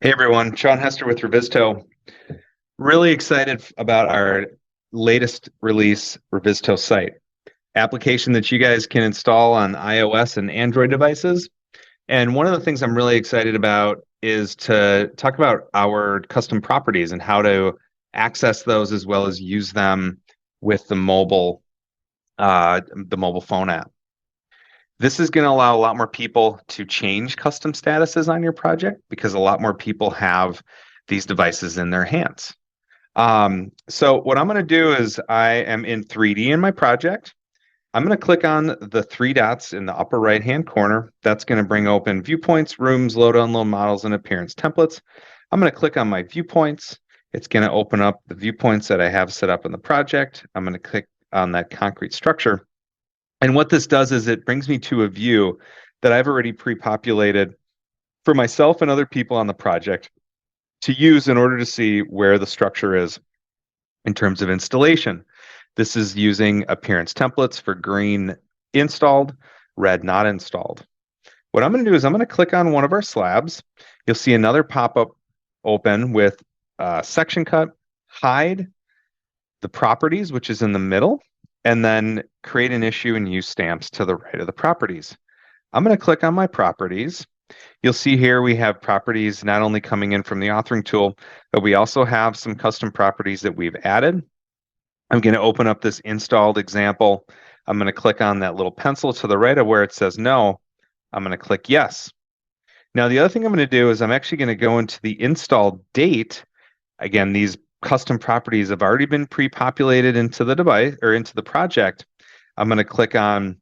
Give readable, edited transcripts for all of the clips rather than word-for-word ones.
Hey everyone, Sean Hester with Revizto. Really excited about our latest release, Revizto Site, application that you guys can install on iOS and Android devices. And one of the things I'm really excited about is to talk about our custom properties and how to access those as well as use them with the mobile phone app. This is going to allow a lot more people to change custom statuses on your project because a lot more people have these devices in their hands. So what I'm going to do is I am in 3D in my project. I'm going to click on the three dots in the upper right-hand corner. That's going to bring open viewpoints, rooms, load, unload models, and appearance templates. I'm going to click on my viewpoints. It's going to open up the viewpoints that I have set up in the project. I'm going to click on that concrete structure. And what this does is it brings me to a view that I've already pre-populated for myself and other people on the project to use in order to see where the structure is in terms of installation. This is using appearance templates for green installed, red not installed. What I'm going to do is I'm going to click on one of our slabs. You'll see another pop-up open with section cut, hide, the properties, which is in the middle, and then create an issue and use stamps to the right of the properties. I'm going to click on my properties. You'll see here we have properties not only coming in from the authoring tool, but we also have some custom properties that we've added. I'm going to open up this installed example. I'm going to click on that little pencil to the right of where it says no. I'm going to click yes. Now, the other thing I'm going to do is I'm actually going to go into the install date. Again, these custom properties have already been pre-populated into the device or into the project. I'm going to click on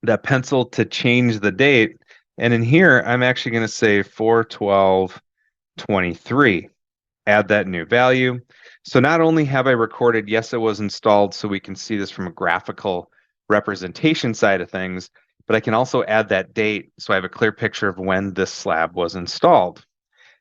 that pencil to change the date. And in here, I'm actually going to say 4/12/23. Add that new value. So not only have I recorded, yes, it was installed, so we can see this from a graphical representation side of things, but I can also add that date so I have a clear picture of when this slab was installed.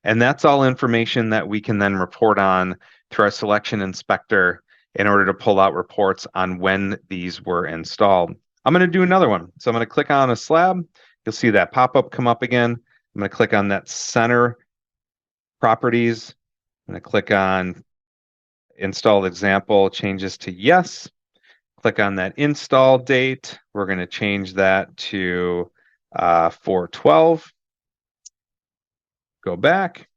And that's all information that we can then report on through our selection inspector in order to pull out reports on when these were installed. I'm going to do another one. So I'm going to click on a slab. You'll see that pop-up come up again. I'm going to click on that center properties. I'm going to click on installed example, changes to yes. Click on that install date. We're going to change that to 4/12. Go back.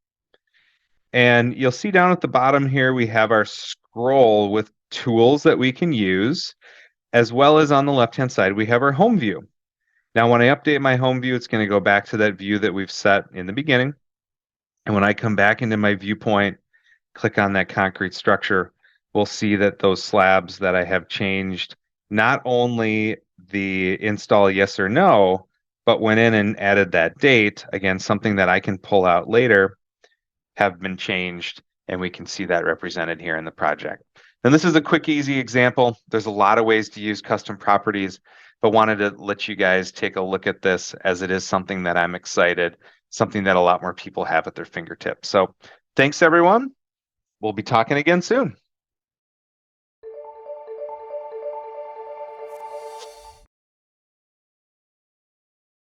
And you'll see down at the bottom here, we have our scroll with tools that we can use, as well as on the left-hand side, we have our home view. Now, when I update my home view, it's going to go back to that view that we've set in the beginning. And when I come back into my viewpoint, click on that concrete structure, we'll see that those slabs that I have changed, not only the install yes or no, but went in and added that date, again, something that I can pull out later, have been changed, and we can see that represented here in the project. And this is a quick, easy example. There's a lot of ways to use custom properties, but wanted to let you guys take a look at this as it is something that I'm excited, something that a lot more people have at their fingertips. So thanks, everyone. We'll be talking again soon.